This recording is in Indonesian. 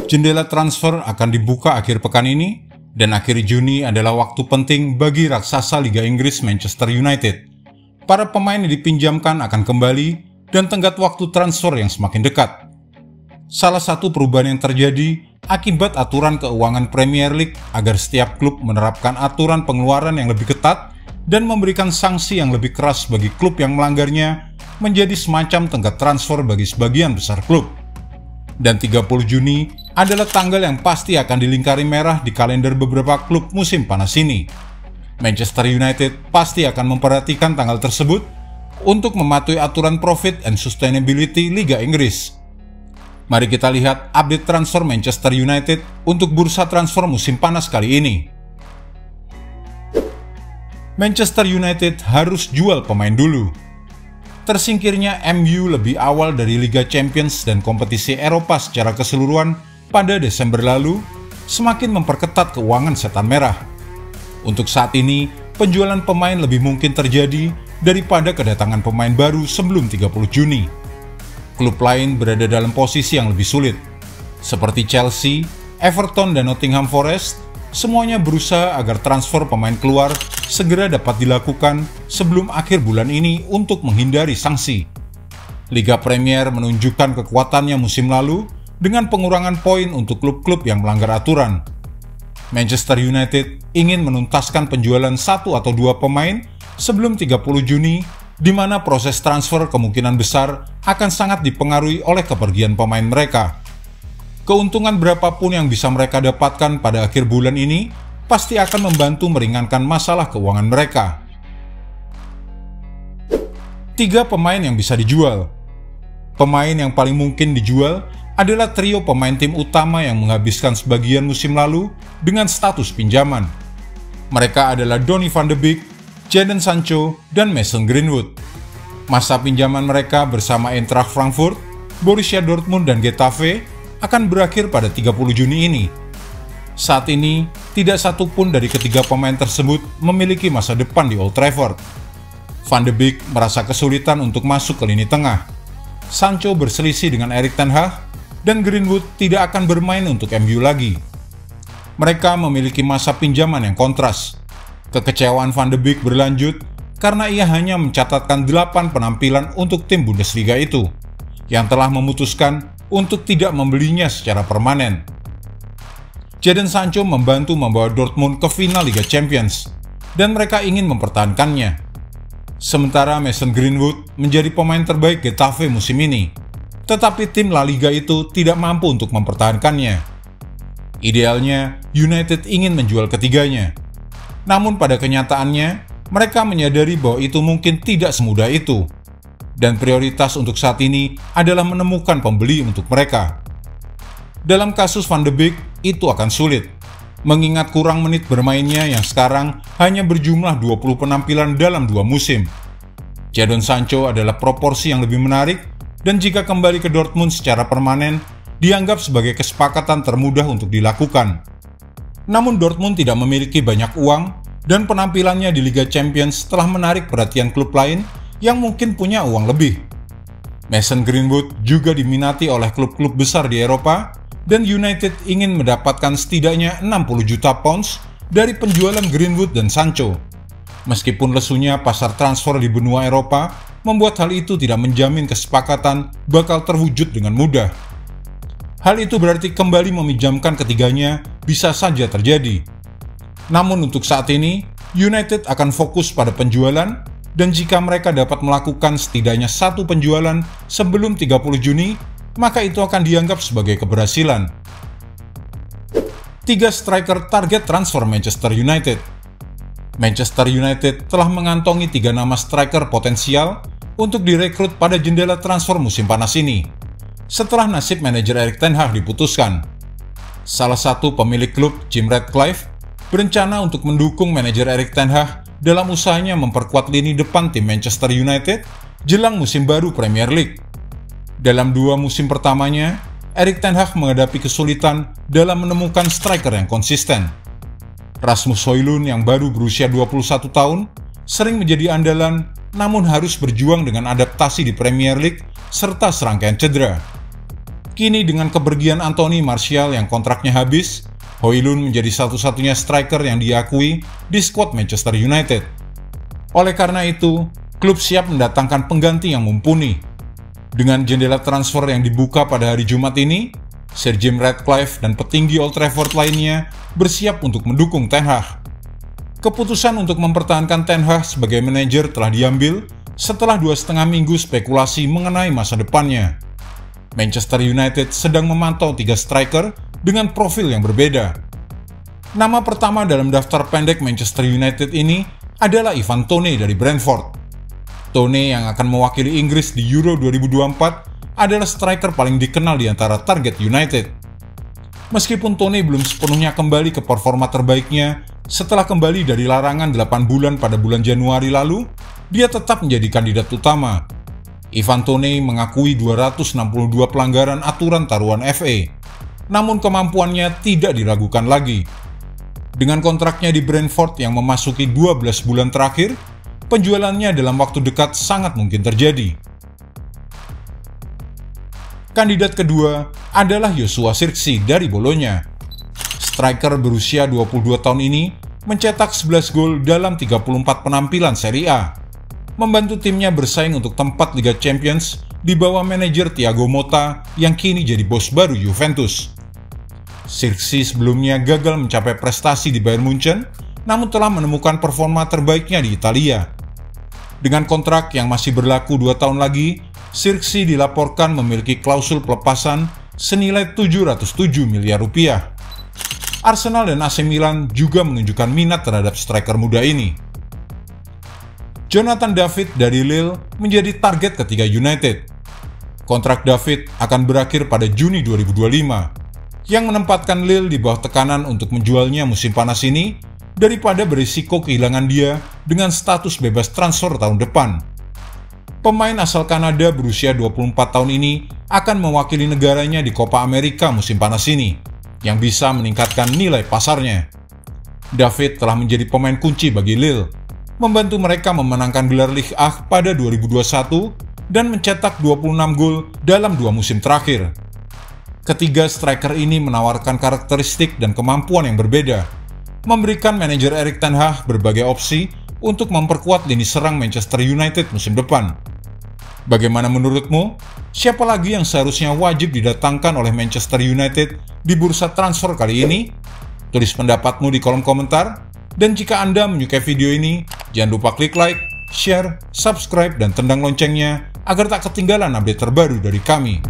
Jendela transfer akan dibuka akhir pekan ini, dan akhir Juni adalah waktu penting bagi raksasa Liga Inggris Manchester United. Para pemain yang dipinjamkan akan kembali, dan tenggat waktu transfer yang semakin dekat. Salah satu perubahan yang terjadi akibat aturan keuangan Premier League agar setiap klub menerapkan aturan pengeluaran yang lebih ketat dan memberikan sanksi yang lebih keras bagi klub yang melanggarnya menjadi semacam tenggat transfer bagi sebagian besar klub. Dan 30 Juni adalah tanggal yang pasti akan dilingkari merah di kalender beberapa klub musim panas ini. Manchester United pasti akan memperhatikan tanggal tersebut untuk mematuhi aturan Profit and Sustainability Liga Inggris. Mari kita lihat update transfer Manchester United untuk bursa transfer musim panas kali ini. Manchester United harus jual pemain dulu. Tersingkirnya MU lebih awal dari Liga Champions dan kompetisi Eropa secara keseluruhan pada Desember lalu semakin memperketat keuangan setan merah. Untuk saat ini, penjualan pemain lebih mungkin terjadi daripada kedatangan pemain baru sebelum 30 Juni. Klub lain berada dalam posisi yang lebih sulit, seperti Chelsea, Everton, dan Nottingham Forest. Semuanya berusaha agar transfer pemain keluar segera dapat dilakukan sebelum akhir bulan ini untuk menghindari sanksi. Liga Premier menunjukkan kekuatannya musim lalu dengan pengurangan poin untuk klub-klub yang melanggar aturan. Manchester United ingin menuntaskan penjualan 1 atau 2 pemain sebelum 30 Juni, di mana proses transfer kemungkinan besar akan sangat dipengaruhi oleh kepergian pemain mereka. Keuntungan berapapun yang bisa mereka dapatkan pada akhir bulan ini pasti akan membantu meringankan masalah keuangan mereka. 3 pemain yang bisa dijual. Pemain yang paling mungkin dijual adalah trio pemain tim utama yang menghabiskan sebagian musim lalu dengan status pinjaman. Mereka adalah Donny van de Beek, Jadon Sancho, dan Mason Greenwood. Masa pinjaman mereka bersama Eintracht Frankfurt, Borussia Dortmund, dan Getafe akan berakhir pada 30 Juni ini. Saat ini, tidak satu pun dari ketiga pemain tersebut memiliki masa depan di Old Trafford. Van de Beek merasa kesulitan untuk masuk ke lini tengah. Sancho berselisih dengan Erik ten Hag, dan Greenwood tidak akan bermain untuk MU lagi. Mereka memiliki masa pinjaman yang kontras. Kekecewaan Van de Beek berlanjut karena ia hanya mencatatkan 8 penampilan untuk tim Bundesliga itu, yang telah memutuskan untuk tidak membelinya secara permanen. Jadon Sancho membantu membawa Dortmund ke final Liga Champions, dan mereka ingin mempertahankannya. Sementara Mason Greenwood menjadi pemain terbaik Getafe musim ini, tetapi tim La Liga itu tidak mampu untuk mempertahankannya. Idealnya, United ingin menjual ketiganya. Namun pada kenyataannya, mereka menyadari bahwa itu mungkin tidak semudah itu. Dan prioritas untuk saat ini adalah menemukan pembeli untuk mereka. Dalam kasus Van de Beek, itu akan sulit, mengingat kurang menit bermainnya yang sekarang hanya berjumlah 20 penampilan dalam 2 musim. Jadon Sancho adalah proporsi yang lebih menarik, dan jika kembali ke Dortmund secara permanen, dianggap sebagai kesepakatan termudah untuk dilakukan. Namun Dortmund tidak memiliki banyak uang, dan penampilannya di Liga Champions telah menarik perhatian klub lain yang mungkin punya uang lebih. Mason Greenwood juga diminati oleh klub-klub besar di Eropa, dan United ingin mendapatkan setidaknya 60 juta pounds dari penjualan Greenwood dan Sancho. Meskipun lesunya pasar transfer di benua Eropa membuat hal itu tidak menjamin kesepakatan bakal terwujud dengan mudah. Hal itu berarti kembali meminjamkan ketiganya bisa saja terjadi. Namun untuk saat ini, United akan fokus pada penjualan, dan jika mereka dapat melakukan setidaknya 1 penjualan sebelum 30 Juni, maka itu akan dianggap sebagai keberhasilan. 3 striker target transfer Manchester United. Manchester United telah mengantongi 3 nama striker potensial untuk direkrut pada jendela transfer musim panas ini, setelah nasib manajer Erik ten Hag diputuskan. Salah satu pemilik klub, Jim Ratcliffe, berencana untuk mendukung manajer Erik ten Hag dalam usahanya memperkuat lini depan tim Manchester United jelang musim baru Premier League. Dalam 2 musim pertamanya, Erik ten Hag menghadapi kesulitan dalam menemukan striker yang konsisten. Rasmus Højlund yang baru berusia 21 tahun sering menjadi andalan, namun harus berjuang dengan adaptasi di Premier League serta serangkaian cedera. Kini dengan kepergian Anthony Martial yang kontraknya habis, Højlund menjadi satu-satunya striker yang diakui di skuad Manchester United. Oleh karena itu, klub siap mendatangkan pengganti yang mumpuni. Dengan jendela transfer yang dibuka pada hari Jumat ini, Sir Jim Ratcliffe dan petinggi Old Trafford lainnya bersiap untuk mendukung Ten Hag. Keputusan untuk mempertahankan Ten Hag sebagai manajer telah diambil setelah 2,5 minggu spekulasi mengenai masa depannya. Manchester United sedang memantau 3 striker dengan profil yang berbeda. Nama pertama dalam daftar pendek Manchester United ini adalah Ivan Toney dari Brentford. Toney yang akan mewakili Inggris di Euro 2024 adalah striker paling dikenal di antara target United. Meskipun Toney belum sepenuhnya kembali ke performa terbaiknya setelah kembali dari larangan 8 bulan pada bulan Januari lalu, dia tetap menjadi kandidat utama. Ivan Toney mengakui 262 pelanggaran aturan taruhan FA, namun kemampuannya tidak diragukan lagi. Dengan kontraknya di Brentford yang memasuki 12 bulan terakhir, penjualannya dalam waktu dekat sangat mungkin terjadi. Kandidat kedua adalah Joshua Zirkzee dari Bologna. Striker berusia 22 tahun ini mencetak 11 gol dalam 34 penampilan Serie A, membantu timnya bersaing untuk tempat Liga Champions di bawah manajer Thiago Motta yang kini jadi bos baru Juventus. Zirkzee sebelumnya gagal mencapai prestasi di Bayern Munchen, namun telah menemukan performa terbaiknya di Italia. Dengan kontrak yang masih berlaku 2 tahun lagi, Zirkzee dilaporkan memiliki klausul pelepasan senilai 707 miliar rupiah. Arsenal dan AC Milan juga menunjukkan minat terhadap striker muda ini. Jonathan David dari Lille menjadi target ketiga United. Kontrak David akan berakhir pada Juni 2025. Yang menempatkan Lille di bawah tekanan untuk menjualnya musim panas ini daripada berisiko kehilangan dia dengan status bebas transfer tahun depan. Pemain asal Kanada berusia 24 tahun ini akan mewakili negaranya di Copa America musim panas ini, yang bisa meningkatkan nilai pasarnya. David telah menjadi pemain kunci bagi Lille, membantu mereka memenangkan gelar Ligue A pada 2021 dan mencetak 26 gol dalam 2 musim terakhir. Ketiga striker ini menawarkan karakteristik dan kemampuan yang berbeda, memberikan manajer Erik ten Hag berbagai opsi untuk memperkuat lini serang Manchester United musim depan. Bagaimana menurutmu? Siapa lagi yang seharusnya wajib didatangkan oleh Manchester United di bursa transfer kali ini? Tulis pendapatmu di kolom komentar. Dan jika Anda menyukai video ini, jangan lupa klik like, share, subscribe, dan tendang loncengnya agar tak ketinggalan update terbaru dari kami.